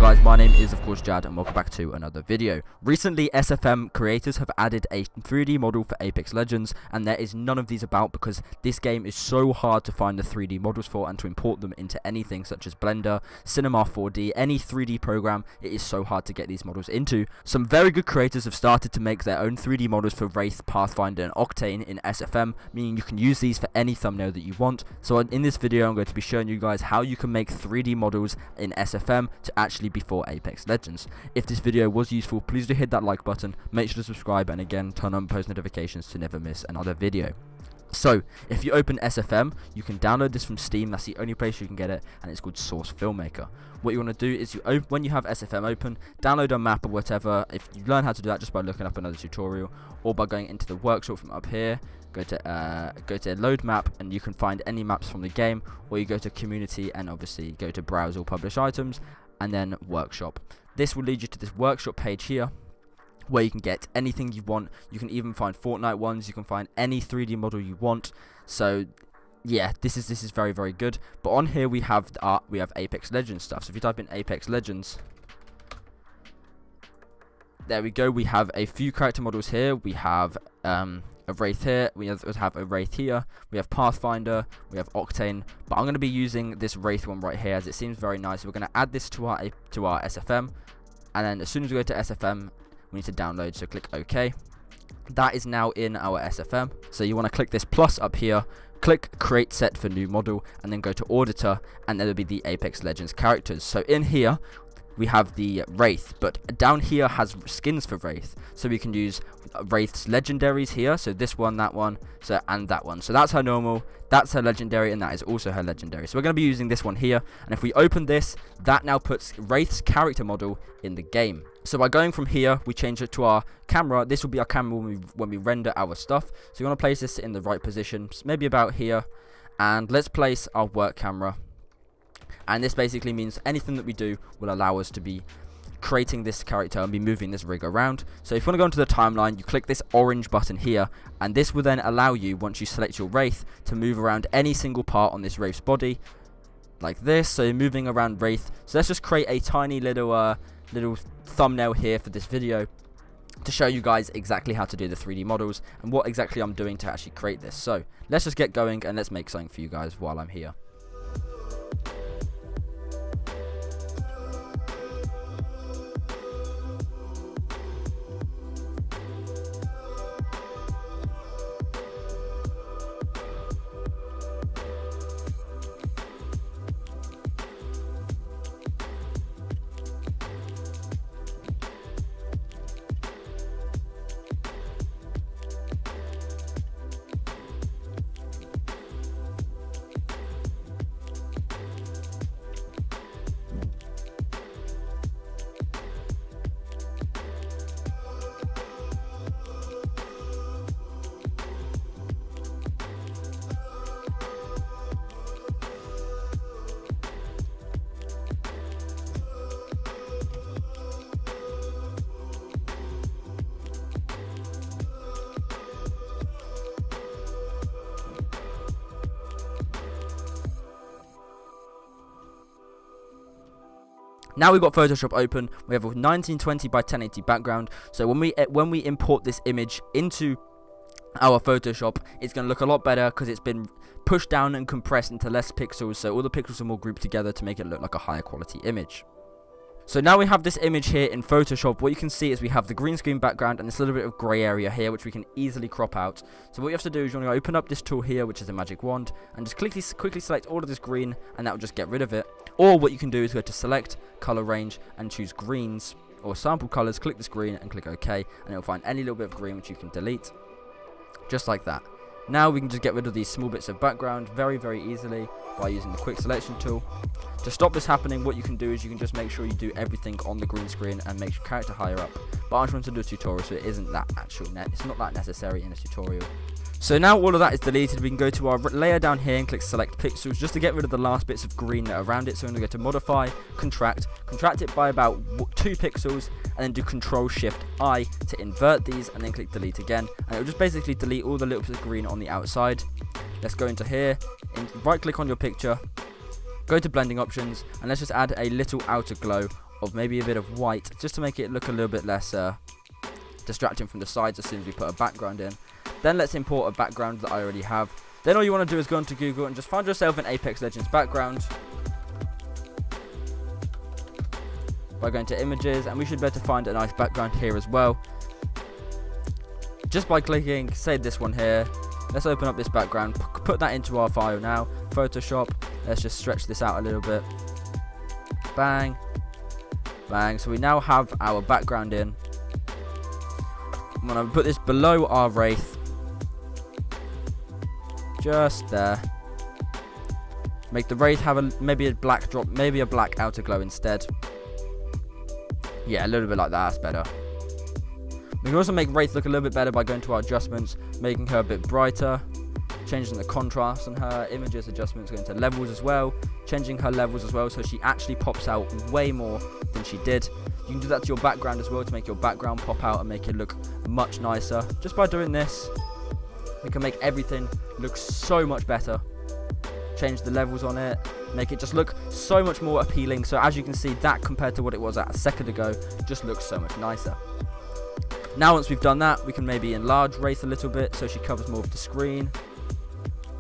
guys, my name is of course Jad and welcome back to another video. Recently SFM creators have added a 3D model for Apex Legends, and there is none of these about because this game is so hard to find the 3D models for and to import them into anything such as Blender, Cinema 4D, any 3D program. It is so hard to get these models into. Some very good creators have started to make their own 3D models for Wraith, Pathfinder and Octane in SFM, meaning you can use these for any thumbnail that you want. So in this video I'm going to be showing you guys how you can make 3D models in SFM to actually be for Apex Legends. If this video was useful, please do hit that like button, make sure to subscribe, and again turn on post notifications to never miss another video. So if you open SFM, you can download this from Steam. That's the only place you can get it, and it's called Source Filmmaker. What you want to do is when you have SFM open, download a map or whatever. If you learn how to do that just by looking up another tutorial or by going into the workshop from up here, go to load map and you can find any maps from the game, or you go to community and obviously go to browse or publish items and then workshop. This will lead you to this workshop page here, where you can get anything you want. You can even find Fortnite ones, you can find any 3D model you want. So yeah, this is very, very good. But on here we have Apex Legends stuff. So if you type in Apex Legends, there we go. We have a few character models here. We have a Wraith here, we have a Wraith here, we have Pathfinder, we have Octane, but I'm going to be using this Wraith one right here as it seems very nice. We're going to add this to our SFM, and then as soon as we go to SFM, we need to download, so click OK. That is now in our SFM, so you want to click this plus up here, click create set for new model, and then go to auditor, and there will be the Apex Legends characters. So in here we have the Wraith, but down here has skins for Wraith, so we can use Wraith's legendaries here, so this one, that one, and that one. So that's her normal, that's her legendary, and that is also her legendary. So we're going to be using this one here, and if we open this, that now puts Wraith's character model in the game. So by going from here, we change it to our camera. This will be our camera when we render our stuff. So you want to place this in the right position, maybe about here, and let's place our work camera. And this basically means anything that we do will allow us to be creating this character and be moving this rig around. So if you want to go into the timeline, you click this orange button here, and this will then allow you, once you select your Wraith, to move around any single part on this Wraith's body, like this. So you're moving around Wraith. So let's just create a tiny little thumbnail here for this video to show you guys exactly how to do the 3D models and what exactly I'm doing to actually create this. So let's just get going and let's make something for you guys while I'm here. Now we've got Photoshop open. We have a 1920 by 1080 background. So when we import this image into our Photoshop, it's going to look a lot better because it's been pushed down and compressed into less pixels. So all the pixels are more grouped together to make it look like a higher quality image. So now we have this image here in Photoshop. What you can see is we have the green screen background and this little bit of grey area here, which we can easily crop out. So what you have to do is you want to open up this tool here, which is the magic wand, and just quickly select all of this green, and that will just get rid of it. Or what you can do is go to select, color range, and choose greens or sample colors, click this green and click OK, and it will find any little bit of green which you can delete. Just like that. Now we can just get rid of these small bits of background very, very easily by using the quick selection tool. To stop this happening, what you can do is you can just make sure you do everything on the green screen and make your character higher up. But I just want to do a tutorial, so it isn't that it's not that necessary in a tutorial. So now all of that is deleted, we can go to our layer down here and click select pixels just to get rid of the last bits of green that are around it. So I'm going to go to modify, contract it by about 2 pixels, and then do Control Shift I to invert these, and then click delete again, and it will just basically delete all the little bits of green on the outside. Let's go into here, and right click on your picture, go to blending options, and let's just add a little outer glow of maybe a bit of white, just to make it look a little bit less distracting from the sides as soon as we put a background in. Then let's import a background that I already have. Then all you want to do is go onto Google and just find yourself an Apex Legends background by going to images, and we should be able to find a nice background here as well. Just by clicking, say this one here. Let's open up this background, put that into our file now. Photoshop, let's just stretch this out a little bit. Bang, bang. So we now have our background in. I'm going to put this below our Wraith. Just there. Make the Wraith have maybe a black drop, maybe a black outer glow instead. Yeah, a little bit like that, that's better. We can also make Wraith look a little bit better by going to our adjustments, making her a bit brighter, changing the contrast on her, images adjustments, going to levels as well, changing her levels as well so she actually pops out way more than she did. You can do that to your background as well to make your background pop out and make it look much nicer. Just by doing this, we can make everything look so much better. Change the levels on it, make it just look so much more appealing. So as you can see, that compared to what it was a second ago just looks so much nicer. Now once we've done that, we can maybe enlarge Wraith a little bit so she covers more of the screen.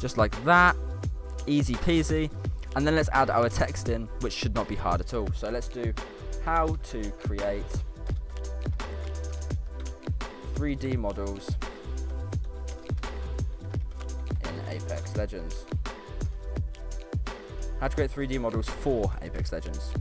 Just like that. Easy peasy. And then let's add our text in, which should not be hard at all. So let's do how to create 3D models in Apex Legends. How to create 3D models for Apex Legends.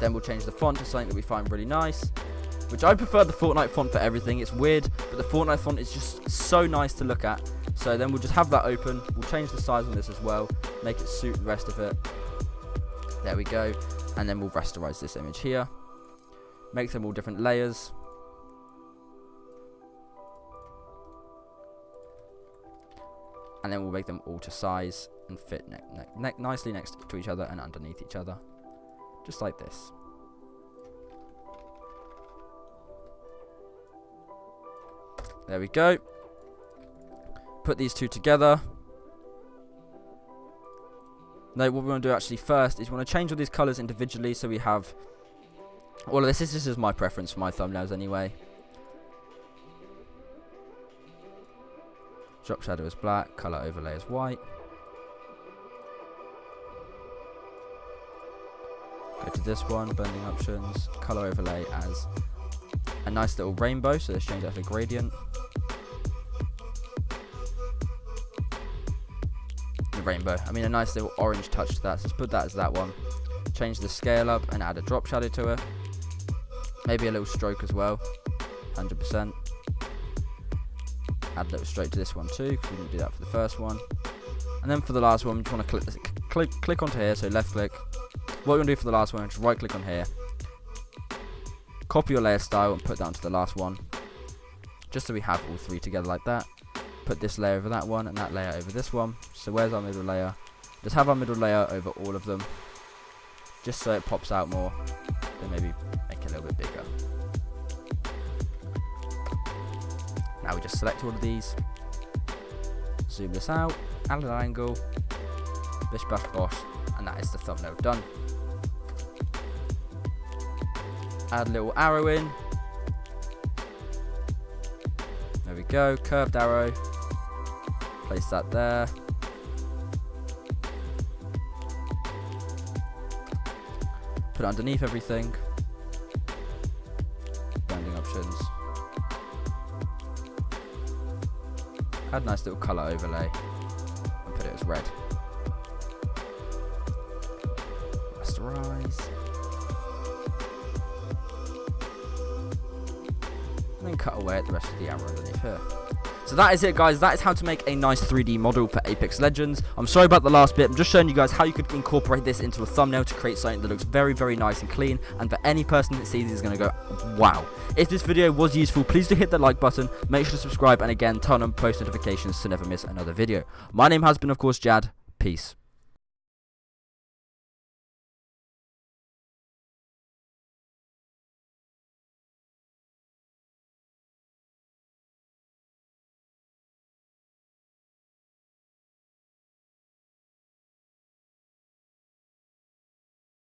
Then we'll change the font to something that we find really nice, which I prefer the Fortnite font for everything. It's weird, but the Fortnite font is just so nice to look at. So then we'll just have that open. We'll change the size on this as well, make it suit the rest of it. There we go. And then we'll rasterize this image here. Make them all different layers. And then we'll make them all to size and fit nicely next to each other and underneath each other. Just like this. There we go. Put these two together. Now what we want to do actually first is we want to change all these colours individually so we have all of this. This is my preference for my thumbnails anyway. Drop shadow is black, color overlay is white. Go to this one, blending options, color overlay as a nice little rainbow, so let's change that to gradient. The rainbow, I mean a nice little orange touch to that, so let's put that as that one. Change the scale up and add a drop shadow to it. Maybe a little stroke as well, 100%. Add a little stroke to this one too, because we didn't do that for the first one. And then for the last one, we just want to click onto here, so left click. What we're going to do for the last one is just right click on here. Copy your layer style and put that onto the last one. Just so we have all three together like that. Put this layer over that one and that layer over this one. So where's our middle layer? Just have our middle layer over all of them. Just so it pops out more. Then maybe make it a little bit bigger. Now we just select all of these. Zoom this out. Add an angle. Bish bash bosh. And that is the thumbnail done. Add a little arrow in. There we go, curved arrow. Place that there. Put it underneath everything. Blending options. Add a nice little color overlay. And put it as red. Rasterize. And then cut away at the rest of the arrow underneath here. So that is it, guys. That is how to make a nice 3D model for Apex Legends. I'm sorry about the last bit. I'm just showing you guys how you could incorporate this into a thumbnail to create something that looks very, very nice and clean. And for any person that sees this is going to go, wow. If this video was useful, please do hit the like button. Make sure to subscribe. And again, turn on post notifications to never miss another video. My name has been, of course, Jad. Peace.